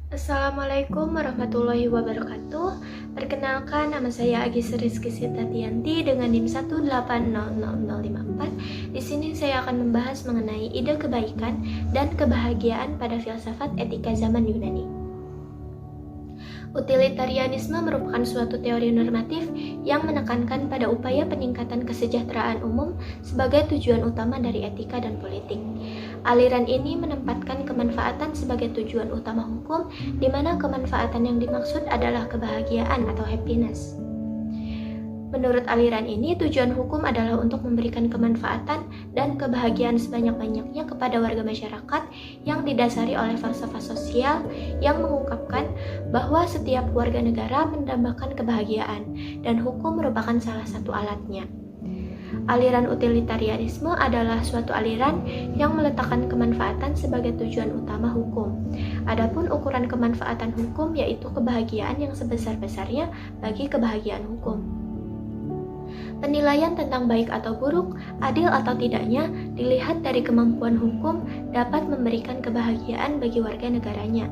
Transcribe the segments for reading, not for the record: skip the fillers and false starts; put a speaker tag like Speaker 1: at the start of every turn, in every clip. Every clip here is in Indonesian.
Speaker 1: Assalamualaikum warahmatullahi wabarakatuh. Perkenalkan, nama saya Agis Rizky Sitatianti dengan NIM 1800054. Di sini saya akan membahas mengenai ide kebaikan dan kebahagiaan pada filsafat etika zaman Yunani. Utilitarianisme merupakan suatu teori normatif yang menekankan pada upaya peningkatan kesejahteraan umum sebagai tujuan utama dari etika dan politik. Aliran ini menempatkan kemanfaatan sebagai tujuan utama hukum, di mana kemanfaatan yang dimaksud adalah kebahagiaan atau happiness. Menurut aliran ini, tujuan hukum adalah untuk memberikan kemanfaatan dan kebahagiaan sebanyak-banyaknya kepada warga masyarakat yang didasari oleh falsafah sosial yang mengungkapkan bahwa setiap warga negara mendambakan kebahagiaan dan hukum merupakan salah satu alatnya. Aliran utilitarianisme adalah suatu aliran yang meletakkan kemanfaatan sebagai tujuan utama hukum. Adapun ukuran kemanfaatan hukum yaitu kebahagiaan yang sebesar-besarnya bagi kebahagiaan hukum. Penilaian tentang baik atau buruk, adil atau tidaknya, dilihat dari kemampuan hukum dapat memberikan kebahagiaan bagi warga negaranya.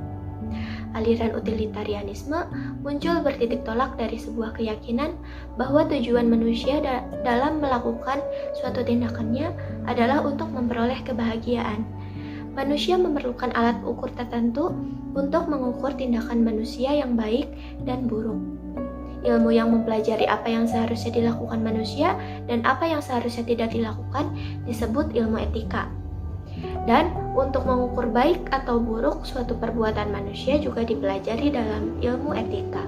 Speaker 1: Aliran utilitarianisme muncul bertitik tolak dari sebuah keyakinan bahwa tujuan manusia dalam melakukan suatu tindakannya adalah untuk memperoleh kebahagiaan. Manusia memerlukan alat ukur tertentu untuk mengukur tindakan manusia yang baik dan buruk. Ilmu yang mempelajari apa yang seharusnya dilakukan manusia dan apa yang seharusnya tidak dilakukan disebut ilmu etika. Dan untuk mengukur baik atau buruk suatu perbuatan manusia juga dipelajari dalam ilmu etika.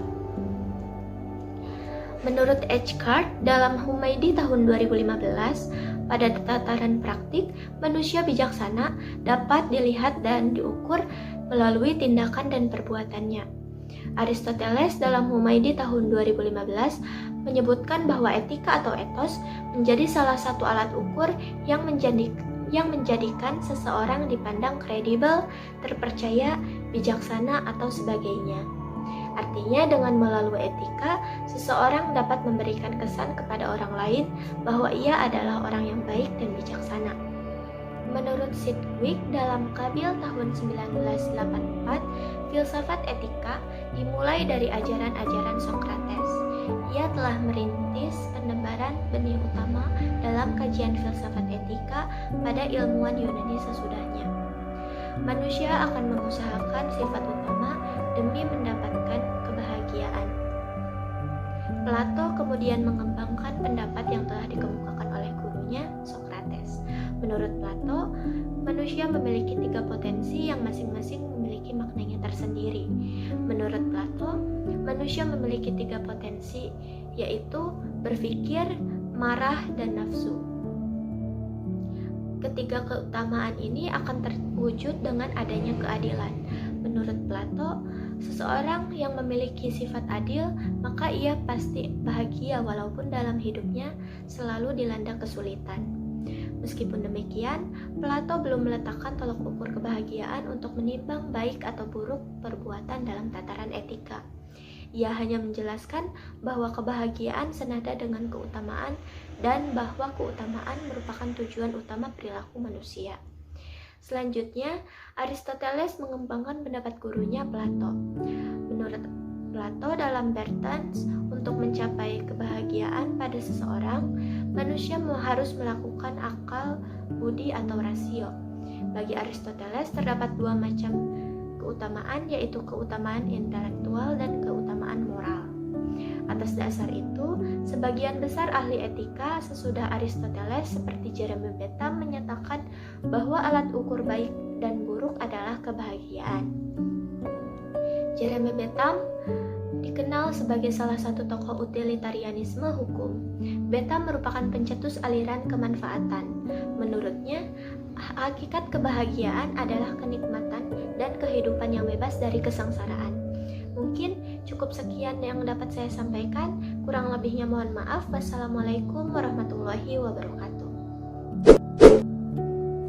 Speaker 1: Menurut Echkhart dalam Humaydi tahun 2015, pada tataran praktik, manusia bijaksana dapat dilihat dan diukur melalui tindakan dan perbuatannya. Aristoteles dalam Humaydi tahun 2015 menyebutkan bahwa etika atau etos menjadi salah satu alat ukur yang menjadikan seseorang dipandang kredibel, terpercaya, bijaksana, atau sebagainya. Artinya dengan melalui etika, seseorang dapat memberikan kesan kepada orang lain bahwa ia adalah orang yang baik dan bijaksana. Menurut Sidgwick dalam Kabil tahun 1984, filsafat etika dimulai dari ajaran-ajaran Socrates. Ia telah merintis penebaran benih utama dalam kajian filsafat etika pada ilmuwan Yunani sesudahnya. Manusia akan mengusahakan sifat utama demi mendapatkan kebahagiaan. Plato kemudian mengembangkan pendapat yang telah dikemukakan oleh gurunya, Socrates. Menurut Plato, manusia memiliki 3 potensi yang masing-masing memiliki maknanya tersendiri. Menurut Plato, manusia memiliki 3 potensi, yaitu berpikir, marah, dan nafsu. Ketiga keutamaan ini akan terwujud dengan adanya keadilan. Menurut Plato, seseorang yang memiliki sifat adil, maka ia pasti bahagia walaupun dalam hidupnya selalu dilanda kesulitan. Meskipun demikian, Plato belum meletakkan tolok ukur kebahagiaan untuk menimbang baik atau buruk perbuatan dalam tataran etika. Ia hanya menjelaskan bahwa kebahagiaan senada dengan keutamaan dan bahwa keutamaan merupakan tujuan utama perilaku manusia. Selanjutnya, Aristoteles mengembangkan pendapat gurunya Plato. Menurut Plato dalam Bertans, untuk mencapai kebahagiaan pada seseorang, manusia harus melakukan akal, budi, atau rasio. Bagi Aristoteles terdapat 2 macam keutamaan, yaitu keutamaan intelektual dan keutamaan moral. Atas dasar itu, sebagian besar ahli etika sesudah Aristoteles seperti Jeremy Bentham menyatakan bahwa alat ukur baik dan buruk adalah kebahagiaan. Jeremy Bentham dikenal sebagai salah satu tokoh utilitarianisme hukum. Bentham merupakan pencetus aliran kemanfaatan. Menurutnya, hakikat kebahagiaan adalah kenikmatan dan kehidupan yang bebas dari kesengsaraan. Mungkin cukup sekian yang dapat saya sampaikan. Kurang lebihnya mohon maaf. Wassalamualaikum warahmatullahi wabarakatuh.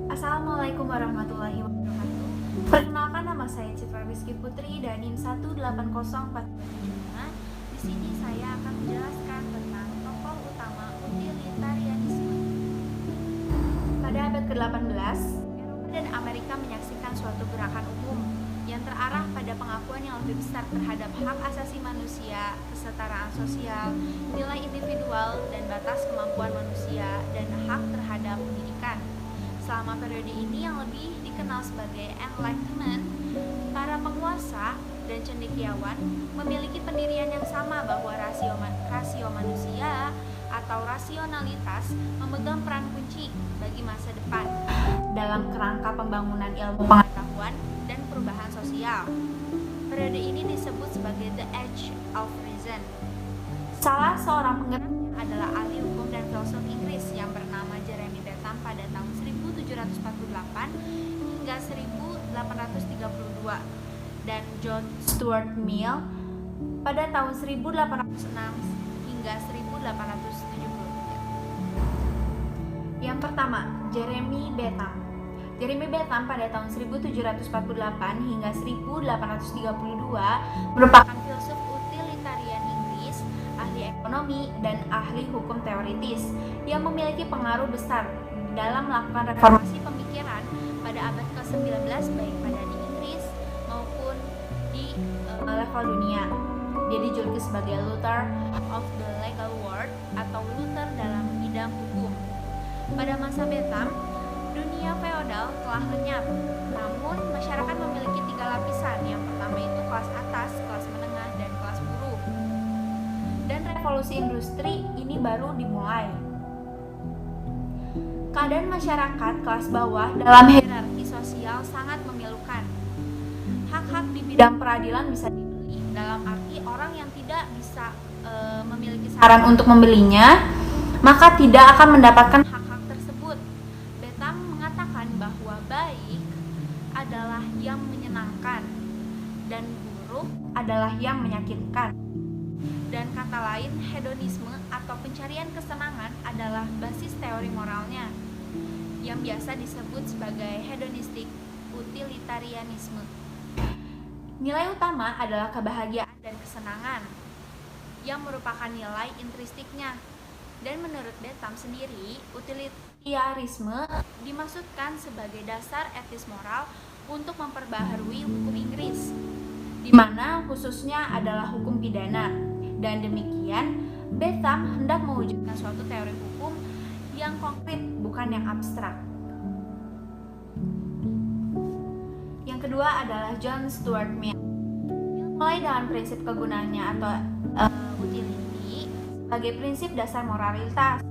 Speaker 2: Assalamualaikum warahmatullahi wabarakatuh. Perkenalkan, nama saya Citra Rizky Putri dan NIM 1804275. Di sini saya akan menjelaskan tentang tokoh utama utilitarianisme. Pada abad ke-18, Eropa dan Amerika menyaksikan suatu gerakan umum yang terarah pada pengakuan yang lebih besar terhadap hak asasi manusia, kesetaraan sosial, nilai individual, dan batas kemampuan manusia, dan hak terhadap pendidikan. Selama periode ini yang lebih dikenal sebagai Enlightenment, para penguasa dan cendekiawan memiliki pendirian yang sama bahwa rasio manusia atau rasionalitas memegang peran kunci bagi masa depan dalam kerangka pembangunan ilmu pengetahuan dan perubahan sosial. Periode ini disebut sebagai The Age of Reason. Salah seorang penggeraknya adalah ahli hukum dan filsuf Inggris yang bernama Jeremy Bentham pada tahun 1748 hingga 1832 dan John Stuart Mill pada tahun 1806 hingga 1873. Yang pertama, Jeremy Bentham. Jeremy Bentham pada tahun 1748 hingga 1832 merupakan filsuf utilitarian Inggris, ahli ekonomi dan ahli hukum teoritis yang memiliki pengaruh besar dalam melakukan reformasi pemikiran pada abad ke-19 baik pada di Inggris maupun di level dunia. Dia dijuluki sebagai Luther of the legal world atau Luther dalam bidang hukum. Pada masa Bentham, dunia feodal telah lenyap, namun masyarakat memiliki 3 lapisan. Yang pertama itu kelas atas, kelas menengah, dan kelas buruh. Dan revolusi industri ini baru dimulai. Keadaan masyarakat kelas bawah dalam hierarki sosial sangat memilukan. Hak-hak di bidang peradilan bisa dibeli, dalam arti orang yang tidak bisa memiliki saran untuk membelinya, maka tidak akan mendapatkan hak-hak tersebut. Bentham mengatakan bahwa baik adalah yang menyenangkan dan buruk adalah yang menyakitkan. Dan kata lain, hedonisme atau pencarian kesenangan adalah basis teori moralnya, yang biasa disebut sebagai hedonistic utilitarianisme. Nilai utama adalah kebahagiaan dan kesenangan, yang merupakan nilai intrinstiknya. Dan menurut Bentham sendiri, utilitarisme dimaksudkan sebagai dasar etis moral untuk memperbaharui hukum Inggris, di mana khususnya adalah hukum pidana. Dan demikian, Bentham hendak mewujudkan suatu teori hukum yang konkret, bukan yang abstrak. Yang kedua adalah John Stuart Mill. Mulai dengan prinsip kegunaannya atau utility sebagai prinsip dasar moralitas.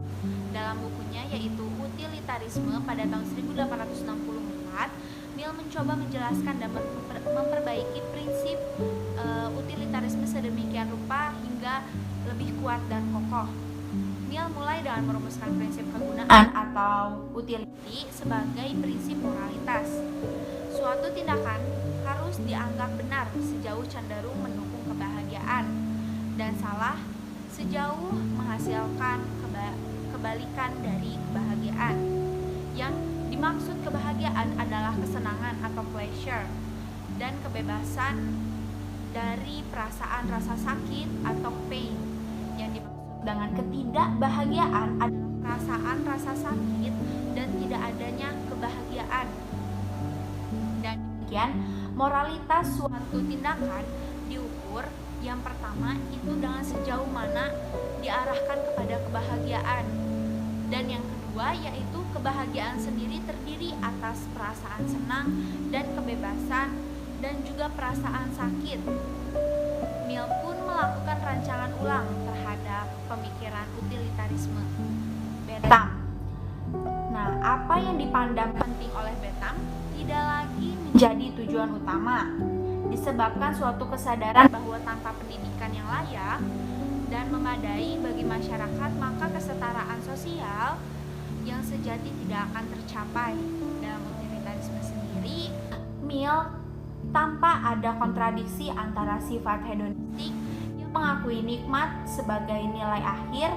Speaker 2: Dalam bukunya yaitu Utilitarisme pada tahun 1864, Mill mencoba menjelaskan dan memperbaiki prinsip utilitarisme sedemikian rupa hingga lebih kuat dan kokoh. Mill mulai dengan merumuskan prinsip kegunaan atau utility sebagai prinsip moralitas. Suatu tindakan harus dianggap benar sejauh cenderung mendukung kebahagiaan, dan salah sejauh menghasilkan kebalikan dari kebahagiaan. Yang dimaksud kebahagiaan adalah kesenangan atau pleasure, dan kebebasan dari perasaan rasa sakit atau pain. Yang dimaksud dengan ketidakbahagiaan adalah perasaan rasa sakit dan tidak adanya kebahagiaan. Dan demikian, moralitas suatu tindakan diukur yang pertama itu dengan sejauh mana diarahkan kepada kebahagiaan, dan yang kedua yaitu kebahagiaan sendiri terdiri atas perasaan senang dan kebebasan dan juga perasaan sakit. Mill pun melakukan rancangan ulang terhadap pemikiran utilitarisme Bentham. Nah, apa yang dipandang penting oleh Bentham tidak lagi menjadi tujuan utama, disebabkan suatu kesadaran bahwa tanpa pendidikan yang layak dan memadai bagi masyarakat, maka kesetaraan sosial yang sejati tidak akan tercapai. Dalam utilitarisme sendiri, Mill tanpa ada kontradiksi antara sifat hedonistik yang mengakui nikmat sebagai nilai akhir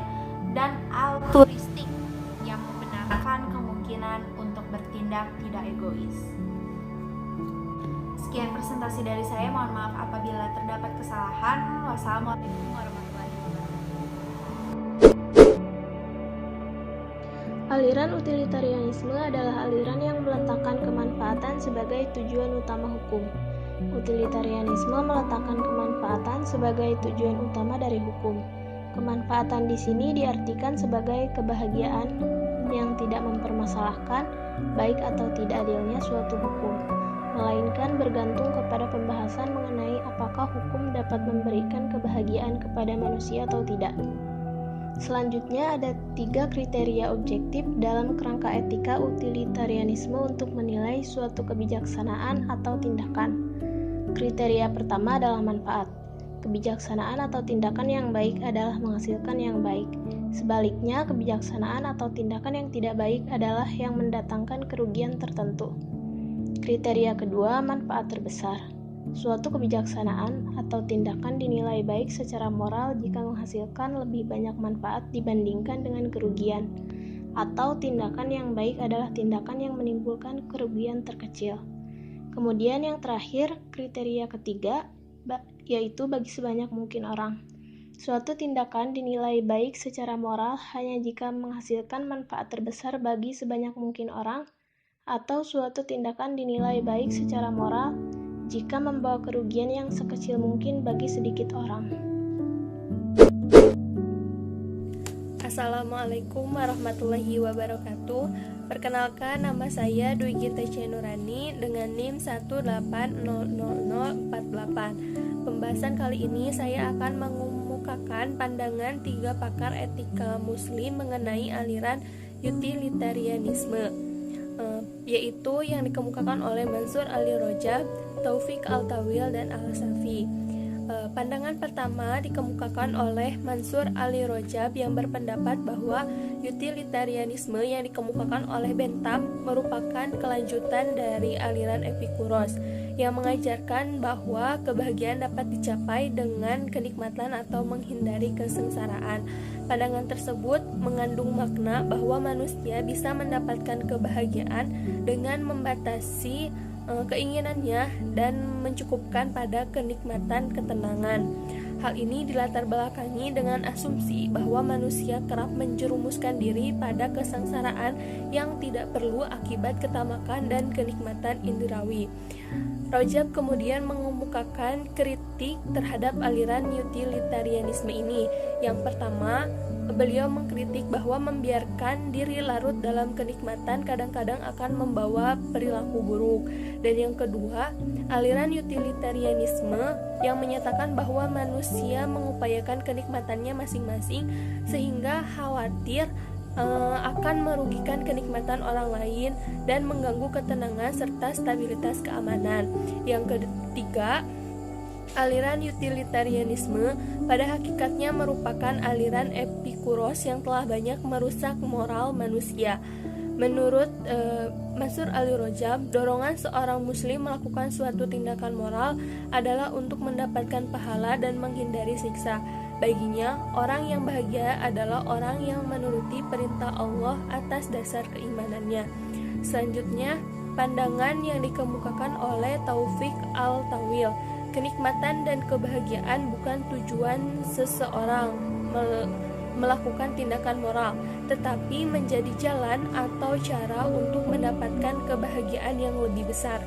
Speaker 2: dan altruistik yang membenarkan kemungkinan untuk bertindak tidak egois. Sekian presentasi dari saya, mohon maaf apabila terdapat kesalahan. Wassalamualaikum warahmatullahi wabarakatuh.
Speaker 1: Aliran utilitarianisme adalah aliran yang meletakkan kemanfaatan sebagai tujuan utama hukum.
Speaker 3: Utilitarianisme meletakkan kemanfaatan sebagai tujuan utama dari hukum. Kemanfaatan di sini diartikan sebagai kebahagiaan yang tidak mempermasalahkan baik atau tidak adilnya suatu hukum, melainkan bergantung kepada pembahasan mengenai apakah hukum dapat memberikan kebahagiaan kepada manusia atau tidak. Selanjutnya ada 3 kriteria objektif dalam kerangka etika utilitarianisme untuk menilai suatu kebijaksanaan atau tindakan. Kriteria pertama adalah manfaat. Kebijaksanaan atau tindakan yang baik adalah menghasilkan yang baik. Sebaliknya, kebijaksanaan atau tindakan yang tidak baik adalah yang mendatangkan kerugian tertentu. Kriteria kedua, manfaat terbesar. Suatu kebijaksanaan atau tindakan dinilai baik secara moral jika menghasilkan lebih banyak manfaat dibandingkan dengan kerugian, atau tindakan yang baik adalah tindakan yang menimbulkan kerugian terkecil. Kemudian yang terakhir, kriteria ketiga, yaitu bagi sebanyak mungkin orang. Suatu tindakan dinilai baik secara moral hanya jika menghasilkan manfaat terbesar bagi sebanyak mungkin orang, atau suatu tindakan dinilai baik secara moral jika membawa kerugian yang sekecil mungkin bagi sedikit orang.
Speaker 4: Assalamualaikum warahmatullahi wabarakatuh. Perkenalkan, nama saya Dwi Gita Nurani dengan NIM 1800048. Pembahasan kali ini saya akan mengemukakan pandangan 3 pakar etika muslim mengenai aliran utilitarianisme, yaitu yang dikemukakan oleh Mansur Ali Rojab, Taufik Al-Tawil, dan Al-Safi. Pandangan pertama dikemukakan oleh Mansur Ali Rojab yang berpendapat bahwa utilitarianisme yang dikemukakan oleh Bentham merupakan kelanjutan dari aliran Epikuros yang mengajarkan bahwa kebahagiaan dapat dicapai dengan kenikmatan atau menghindari kesengsaraan. Pandangan tersebut mengandung makna bahwa manusia bisa mendapatkan kebahagiaan dengan membatasi keinginannya dan mencukupkan pada kenikmatan ketenangan. Hal ini dilatar belakangi dengan asumsi bahwa manusia kerap menjerumuskan diri pada kesengsaraan yang tidak perlu akibat ketamakan dan kenikmatan indrawi. Rojab kemudian mengemukakan kritik terhadap aliran utilitarianisme ini. Yang pertama, beliau mengkritik bahwa membiarkan diri larut dalam kenikmatan kadang-kadang akan membawa perilaku buruk. Dan yang kedua, aliran utilitarianisme yang menyatakan bahwa manusia mengupayakan kenikmatannya masing-masing sehingga khawatir akan merugikan kenikmatan orang lain dan mengganggu ketenangan serta stabilitas keamanan. Yang ketiga, aliran utilitarianisme pada hakikatnya merupakan aliran Epikuros yang telah banyak merusak moral manusia. Menurut Mansur Ali Rojab, dorongan seorang muslim melakukan suatu tindakan moral adalah untuk mendapatkan pahala dan menghindari siksa. Baginya, orang yang bahagia adalah orang yang menuruti perintah Allah atas dasar keimanannya. Selanjutnya, pandangan yang dikemukakan oleh Taufik Al-Tawil. Kenikmatan dan kebahagiaan bukan tujuan seseorang melakukan tindakan moral, tetapi menjadi jalan atau cara untuk mendapatkan kebahagiaan yang lebih besar.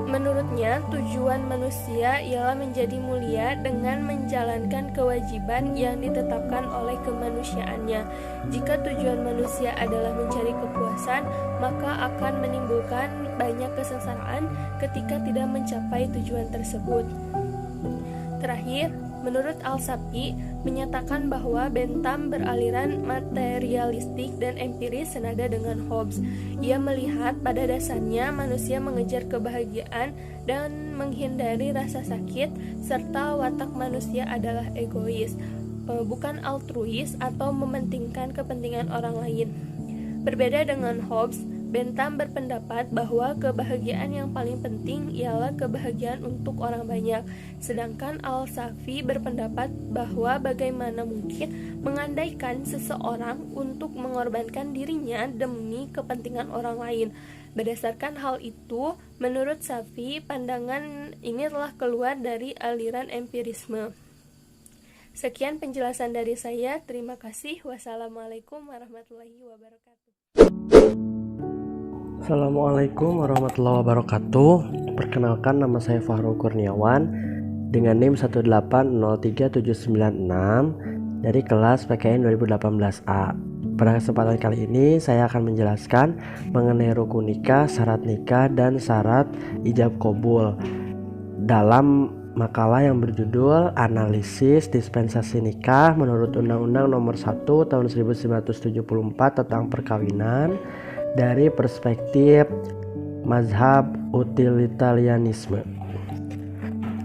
Speaker 4: Menurutnya, tujuan manusia ialah menjadi mulia dengan menjalankan kewajiban yang ditetapkan oleh kemanusiaannya. Jika tujuan manusia adalah mencari kepuasan, maka akan menimbulkan banyak kesengsaraan ketika tidak mencapai tujuan tersebut. Terakhir, menurut Al-Safi menyatakan bahwa Bentham beraliran materialistik dan empiris senada dengan Hobbes. Ia melihat pada dasarnya manusia mengejar kebahagiaan dan menghindari rasa sakit, serta watak manusia adalah egois, bukan altruis atau mementingkan kepentingan orang lain. Berbeda dengan Hobbes, Bentham berpendapat bahwa kebahagiaan yang paling penting ialah kebahagiaan untuk orang banyak. Sedangkan Al-Safi berpendapat bahwa bagaimana mungkin mengandaikan seseorang untuk mengorbankan dirinya demi kepentingan orang lain. Berdasarkan hal itu, menurut Safi, pandangan ini telah keluar dari aliran empirisme. Sekian penjelasan dari saya. Terima kasih. Wassalamualaikum warahmatullahi wabarakatuh.
Speaker 5: Assalamualaikum warahmatullahi wabarakatuh. Perkenalkan, nama saya Fahrul Kurniawan dengan NIM 1803796 dari kelas PKN 2018A. Pada kesempatan kali ini saya akan menjelaskan mengenai rukun nikah, syarat nikah, dan syarat ijab qabul dalam makalah yang berjudul Analisis Dispensasi Nikah menurut Undang-Undang Nomor 1 Tahun 1974 tentang Perkawinan dari perspektif mazhab utilitarianisme.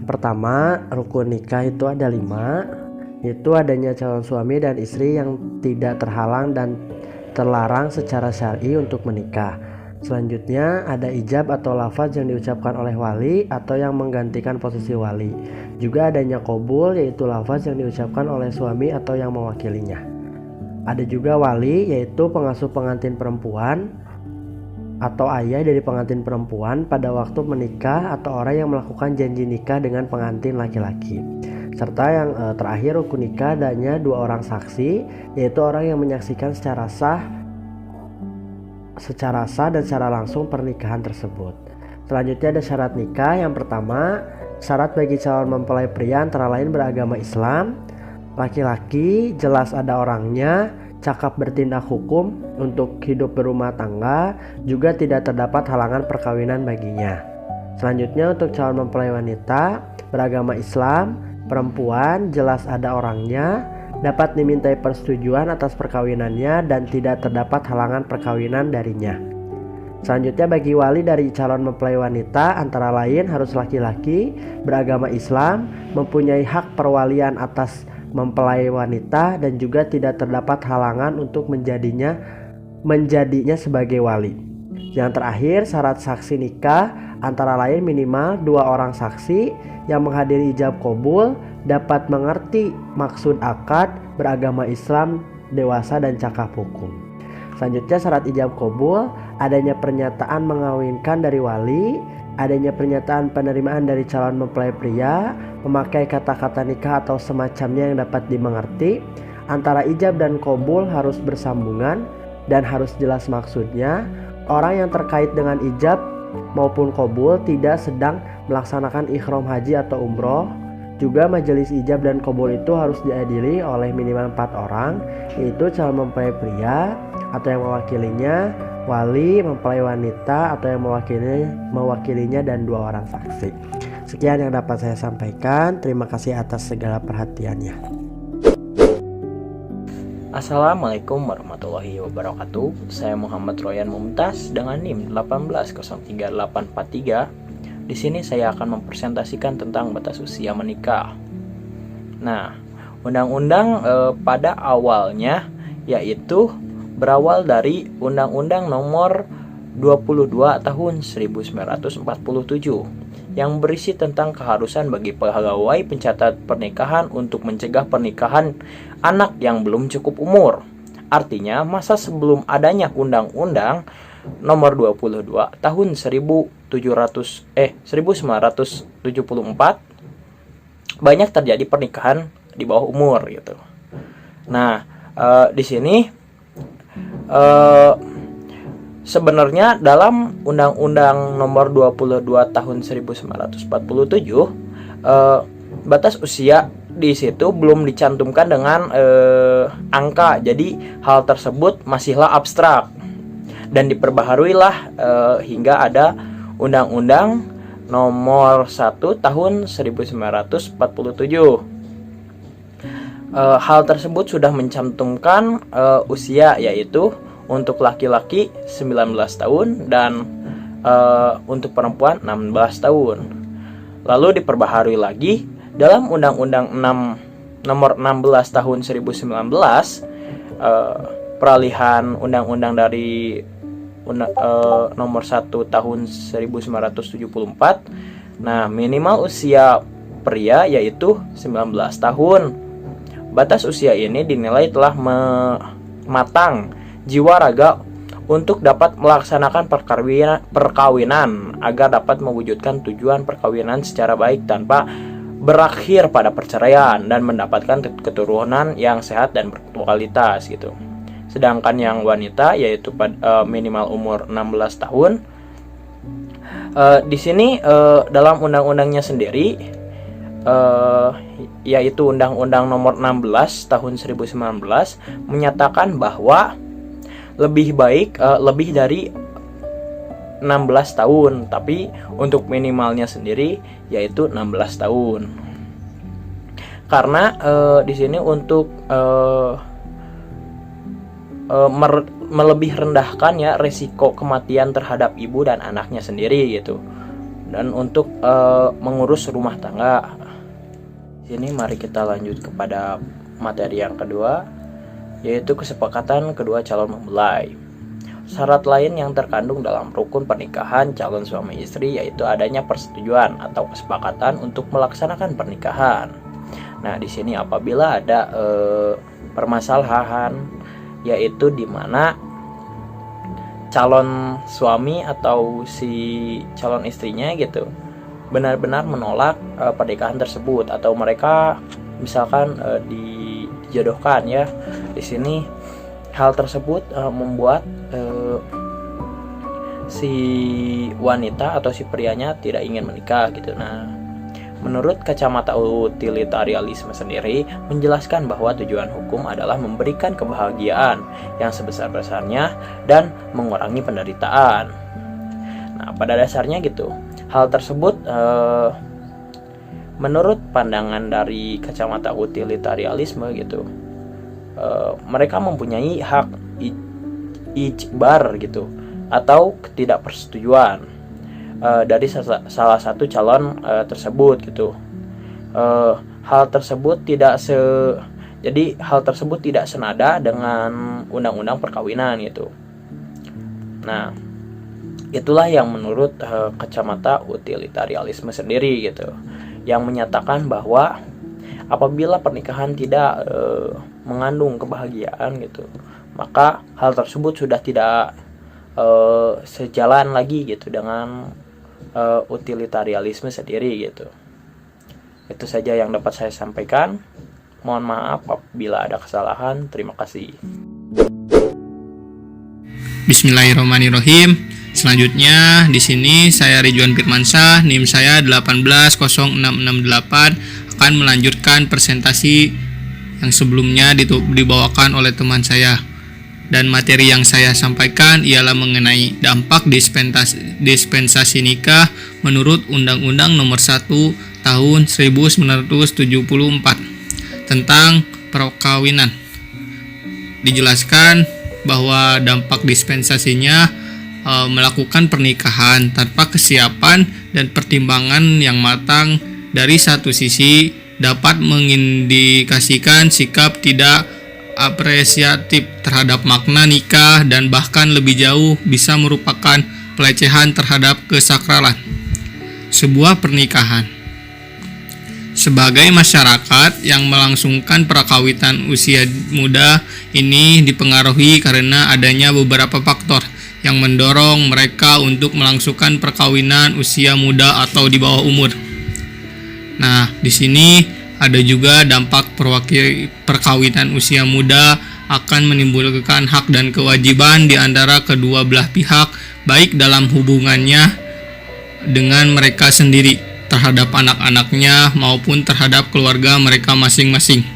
Speaker 5: Pertama, rukun nikah itu ada 5, yaitu adanya calon suami dan istri yang tidak terhalang dan terlarang secara syar'i untuk menikah. Selanjutnya ada ijab atau lafaz yang diucapkan oleh wali atau yang menggantikan posisi wali. Juga adanya qabul, yaitu lafaz yang diucapkan oleh suami atau yang mewakilinya. Ada juga wali, yaitu pengasuh pengantin perempuan atau ayah dari pengantin perempuan pada waktu menikah atau orang yang melakukan janji nikah dengan pengantin laki-laki. Serta yang terakhir rukun nikah adanya 2 orang saksi, yaitu orang yang menyaksikan secara sah dan secara langsung pernikahan tersebut. Selanjutnya ada syarat nikah. Yang pertama, syarat bagi calon mempelai pria antara lain beragama Islam, laki-laki, jelas ada orangnya, cakap bertindak hukum untuk hidup berumah tangga, juga tidak terdapat halangan perkawinan baginya. Selanjutnya untuk calon mempelai wanita beragama Islam, perempuan, jelas ada orangnya, dapat dimintai persetujuan atas perkawinannya dan tidak terdapat halangan perkawinan darinya. Selanjutnya bagi wali dari calon mempelai wanita antara lain harus laki-laki, beragama Islam, mempunyai hak perwalian atas mempelai wanita dan juga tidak terdapat halangan untuk menjadinya sebagai wali. Yang terakhir, syarat saksi nikah antara lain minimal 2 orang saksi yang menghadiri ijab qabul, dapat mengerti maksud akad, beragama Islam, dewasa dan cakap hukum. Selanjutnya syarat ijab qabul, adanya pernyataan mengawinkan dari wali, adanya pernyataan penerimaan dari calon mempelai pria, memakai kata-kata nikah atau semacamnya yang dapat dimengerti. Antara ijab dan qabul harus bersambungan dan harus jelas maksudnya. Orang yang terkait dengan ijab maupun qabul tidak sedang melaksanakan ihram haji atau umroh. Juga majelis ijab dan qabul itu harus dihadiri oleh minimal 4 orang, yaitu calon mempelai pria atau yang mewakilinya, wali, mempelai wanita atau yang mewakilinya dan 2 orang saksi. Sekian yang dapat saya sampaikan. Terima kasih atas segala perhatiannya.
Speaker 6: Assalamualaikum warahmatullahi wabarakatuh. Saya Muhammad Royan Mumtaz dengan NIM 1803843. Di sini saya akan mempresentasikan tentang batas usia menikah. Nah, undang-undang pada awalnya yaitu berawal dari Undang-Undang Nomor 22 Tahun 1947 yang berisi tentang keharusan bagi pegawai pencatat pernikahan untuk mencegah pernikahan anak yang belum cukup umur. Artinya, masa sebelum adanya Undang-Undang Nomor 22 Tahun 1974 banyak terjadi pernikahan di bawah umur gitu. Nah, di sini sebenarnya dalam Undang-Undang Nomor 22 Tahun 1947 batas usia di situ belum dicantumkan dengan angka. Jadi hal tersebut masihlah abstrak dan diperbaharuilah hingga ada Undang-Undang Nomor 1 Tahun 1947. Hal tersebut sudah mencantumkan usia, yaitu untuk laki-laki 19 tahun dan untuk perempuan 16 tahun. Lalu diperbaharui lagi dalam Undang-Undang Nomor 16 Tahun 2019, peralihan undang-undang dari Nomor 1 Tahun 1974. Nah, minimal usia pria yaitu 19 tahun. Batas usia ini dinilai telah matang jiwa raga untuk dapat melaksanakan perkawinan agar dapat mewujudkan tujuan perkawinan secara baik tanpa berakhir pada perceraian dan mendapatkan keturunan yang sehat dan berkualitas gitu. Sedangkan yang wanita yaitu minimal umur 16 tahun. Di sini dalam undang-undangnya sendiri, yaitu Undang-Undang Nomor 16 Tahun 2019 menyatakan bahwa lebih baik lebih dari 16 tahun, tapi untuk minimalnya sendiri yaitu 16 tahun. Karena di sini untuk melebih rendahkan ya resiko kematian terhadap ibu dan anaknya sendiri gitu, dan untuk mengurus rumah tangga. Sini mari kita lanjut kepada materi yang kedua, yaitu kesepakatan kedua calon mempelai. Syarat lain yang terkandung dalam rukun pernikahan calon suami istri yaitu adanya persetujuan atau kesepakatan untuk melaksanakan pernikahan. Nah, di sini apabila ada permasalahan, yaitu di mana calon suami atau si calon istrinya gitu benar-benar menolak pernikahan tersebut, atau mereka misalkan dijodohkan ya. Di sini hal tersebut membuat si wanita atau si prianya tidak ingin menikah gitu. Nah, menurut kacamata utilitarianisme sendiri menjelaskan bahwa tujuan hukum adalah memberikan kebahagiaan yang sebesar-besarnya dan mengurangi penderitaan. Nah, pada dasarnya gitu, hal tersebut menurut pandangan dari kacamata utilitarianisme gitu, mereka mempunyai hak ijbar gitu atau ketidakpersetujuan dari salah satu calon tersebut gitu. Hal tersebut tidak senada dengan undang-undang perkawinan gitu. Nah, itulah yang menurut kacamata utilitarianisme sendiri gitu, yang menyatakan bahwa apabila pernikahan tidak mengandung kebahagiaan gitu, maka hal tersebut sudah tidak sejalan lagi gitu dengan utilitarianisme sendiri gitu. Itu saja yang dapat saya sampaikan. Mohon maaf apabila ada kesalahan. Terima kasih.
Speaker 7: Bismillahirrahmanirrahim. Selanjutnya di sini saya Ridwan Firmansyah, NIM saya 1806668 akan melanjutkan presentasi yang sebelumnya dibawakan oleh teman saya. Dan materi yang saya sampaikan ialah mengenai dampak dispensasi nikah menurut Undang-Undang Nomor 1 Tahun 1974 tentang perkawinan. Dijelaskan bahwa dampak dispensasinya melakukan pernikahan tanpa kesiapan dan pertimbangan yang matang dari satu sisi dapat mengindikasikan sikap tidak apresiatif terhadap makna nikah dan bahkan lebih jauh bisa merupakan pelecehan terhadap kesakralan sebuah pernikahan. Sebagai masyarakat yang melangsungkan perkawinan usia muda ini dipengaruhi karena adanya beberapa faktor yang mendorong mereka untuk melangsungkan perkawinan usia muda atau di bawah umur. Nah, di sini ada juga dampak perkawinan usia muda akan menimbulkan hak dan kewajiban di antara kedua belah pihak, baik dalam hubungannya dengan mereka sendiri terhadap anak-anaknya maupun terhadap keluarga mereka masing-masing.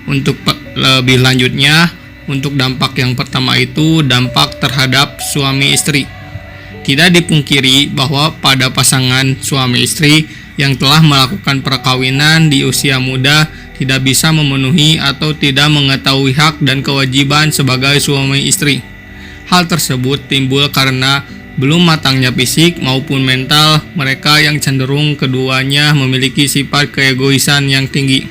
Speaker 7: Untuk lebih lanjutnya, untuk dampak yang pertama itu dampak terhadap suami istri. Tidak dipungkiri bahwa pada pasangan suami istri yang telah melakukan perkawinan di usia muda tidak bisa memenuhi atau tidak mengetahui hak dan kewajiban sebagai suami istri. Hal tersebut timbul karena belum matangnya fisik maupun mental mereka yang cenderung keduanya memiliki sifat keegoisan yang tinggi.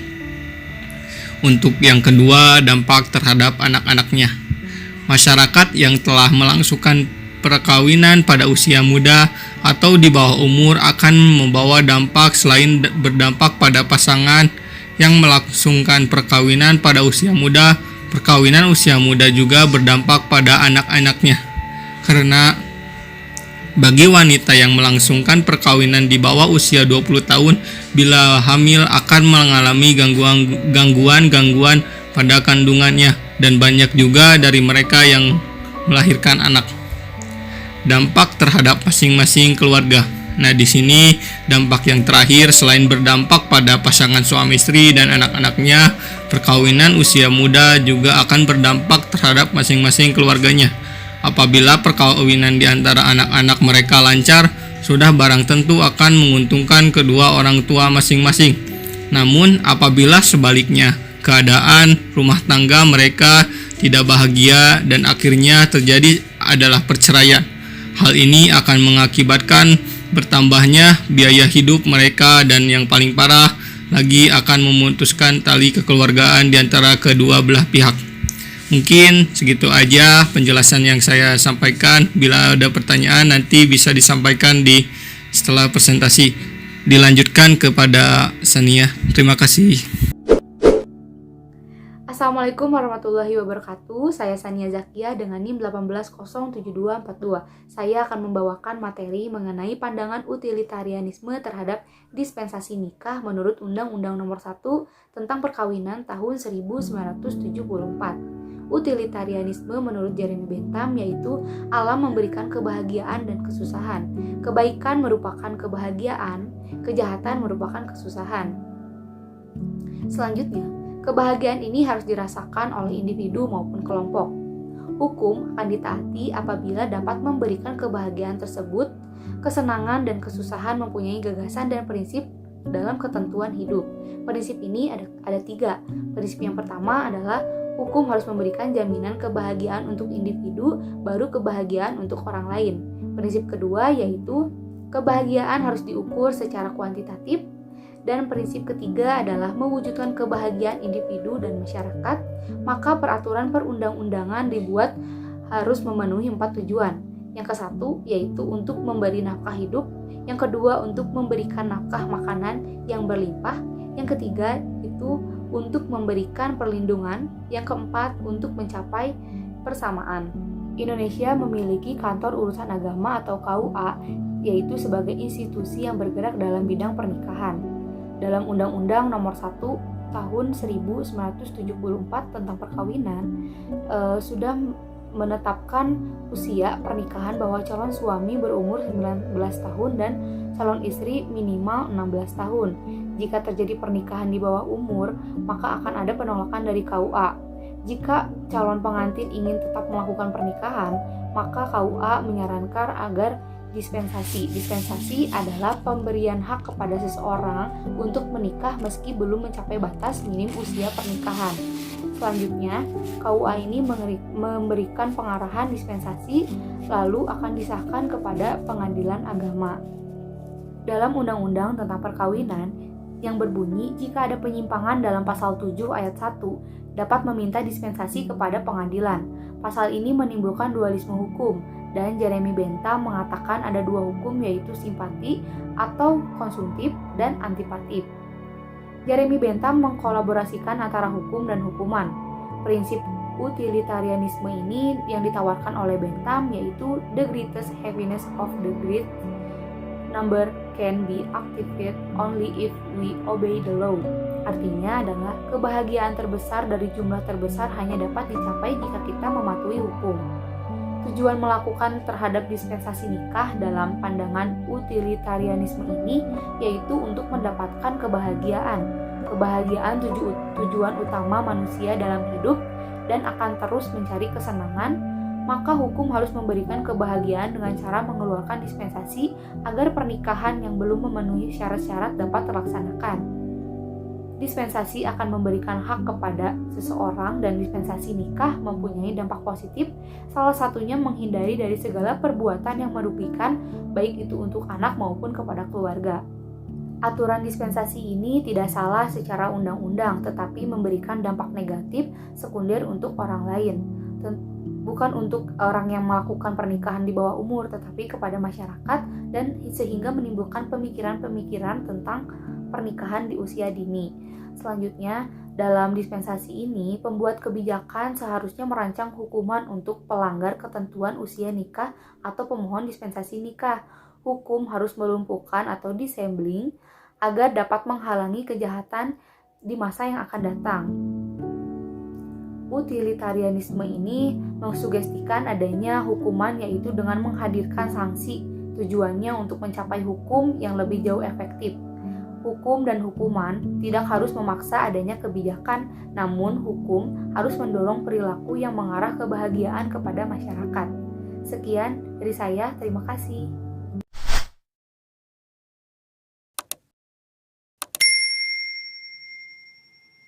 Speaker 7: Untuk yang kedua, dampak terhadap anak-anaknya. Masyarakat yang telah melangsungkan perkawinan pada usia muda atau di bawah umur akan membawa dampak selain berdampak pada pasangan yang melangsungkan perkawinan pada usia muda. Perkawinan usia muda juga berdampak pada anak-anaknya. Karena bagi wanita yang melangsungkan perkawinan di bawah usia 20 tahun, bila hamil akan mengalami gangguan pada kandungannya dan banyak juga dari mereka yang melahirkan anak. Dampak terhadap masing-masing keluarga. Nah, di sini dampak yang terakhir selain berdampak pada pasangan suami istri dan anak-anaknya, perkawinan usia muda juga akan berdampak terhadap masing-masing keluarganya. Apabila perkawinan di antara anak-anak mereka lancar, sudah barang tentu akan menguntungkan kedua orang tua masing-masing. Namun, apabila sebaliknya, keadaan rumah tangga mereka tidak bahagia dan akhirnya terjadi adalah perceraian. Hal ini akan mengakibatkan bertambahnya biaya hidup mereka dan yang paling parah lagi akan memutuskan tali kekeluargaan di antara kedua belah pihak. Mungkin segitu aja penjelasan yang saya sampaikan. Bila ada pertanyaan nanti bisa disampaikan di setelah presentasi. Dilanjutkan kepada Sania. Terima kasih.
Speaker 2: Assalamualaikum warahmatullahi wabarakatuh. Saya Sania Zakia dengan NIM 1807242. Saya akan membawakan materi mengenai pandangan utilitarianisme terhadap dispensasi nikah menurut Undang-Undang Nomor 1 tentang Perkawinan tahun 1974. Utilitarianisme menurut Jeremy Bentham yaitu alam memberikan kebahagiaan dan kesusahan. Kebaikan merupakan kebahagiaan, kejahatan merupakan kesusahan. Selanjutnya, kebahagiaan ini harus dirasakan oleh individu maupun kelompok. Hukum akan ditaati apabila dapat memberikan kebahagiaan tersebut, kesenangan dan kesusahan mempunyai gagasan dan prinsip dalam ketentuan hidup. Prinsip ini ada 3. Prinsip yang pertama adalah hukum harus memberikan jaminan kebahagiaan untuk individu, baru kebahagiaan untuk orang lain. Prinsip kedua yaitu kebahagiaan harus diukur secara kuantitatif. Dan prinsip ketiga adalah mewujudkan kebahagiaan individu dan masyarakat, maka peraturan perundang-undangan dibuat harus memenuhi 4 tujuan. Yang ke-1 yaitu untuk memberi nafkah hidup, yang kedua untuk memberikan nafkah makanan yang berlimpah, yang ketiga itu untuk memberikan perlindungan, yang keempat untuk mencapai persamaan. Indonesia memiliki kantor urusan agama atau KUA, yaitu sebagai institusi yang bergerak dalam bidang pernikahan. Dalam Undang-Undang Nomor 1 Tahun 1974 tentang Perkawinan sudah menetapkan usia pernikahan bahwa calon suami berumur 19 tahun dan calon istri minimal 16 tahun. Jika terjadi pernikahan di bawah umur, maka akan ada penolakan dari KUA. Jika calon pengantin ingin tetap melakukan pernikahan, maka KUA menyarankan agar dispensasi. Dispensasi adalah pemberian hak kepada seseorang untuk menikah meski belum mencapai batas minim usia pernikahan. Selanjutnya, KUA ini memberikan pengarahan dispensasi lalu akan disahkan kepada pengadilan agama. Dalam Undang-Undang tentang Perkawinan yang berbunyi jika ada penyimpangan dalam pasal 7 ayat 1 dapat meminta dispensasi kepada pengadilan. Pasal ini menimbulkan dualisme hukum. Dan Jeremy Bentham mengatakan ada 2 hukum yaitu simpati atau konsumtif dan antipatif. Jeremy Bentham mengkolaborasikan antara hukum dan hukuman. Prinsip utilitarianisme ini yang ditawarkan oleh Bentham yaitu the greatest happiness of the great number can be activated only if we obey the law. Artinya adalah kebahagiaan terbesar dari jumlah terbesar hanya dapat dicapai jika kita mematuhi hukum. Tujuan melakukan terhadap dispensasi nikah dalam pandangan utilitarianisme ini yaitu untuk mendapatkan kebahagiaan. Kebahagiaan tujuan utama manusia dalam hidup dan akan terus mencari kesenangan, maka hukum harus memberikan kebahagiaan dengan cara mengeluarkan dispensasi agar pernikahan yang belum memenuhi syarat-syarat dapat terlaksanakan. Dispensasi akan memberikan hak kepada seseorang dan dispensasi nikah mempunyai dampak positif, salah satunya menghindari dari segala perbuatan yang merugikan baik itu untuk anak maupun kepada keluarga. Aturan dispensasi ini tidak salah secara undang-undang tetapi memberikan dampak negatif sekunder untuk orang lain. Bukan untuk orang yang melakukan pernikahan di bawah umur tetapi kepada masyarakat dan sehingga menimbulkan pemikiran-pemikiran tentang pernikahan di usia dini. Selanjutnya, dalam dispensasi ini, pembuat kebijakan seharusnya merancang hukuman untuk pelanggar ketentuan usia nikah atau pemohon dispensasi nikah. Hukum harus melumpuhkan atau disabling agar dapat menghalangi kejahatan di masa yang akan datang. Utilitarianisme ini mengsugestikan adanya hukuman, yaitu dengan menghadirkan sanksi. Tujuannya untuk mencapai hukum yang lebih jauh efektif. Hukum dan hukuman tidak harus memaksa adanya kebijakan, namun hukum harus mendorong perilaku yang mengarah kebahagiaan kepada masyarakat. Sekian dari saya, terima kasih.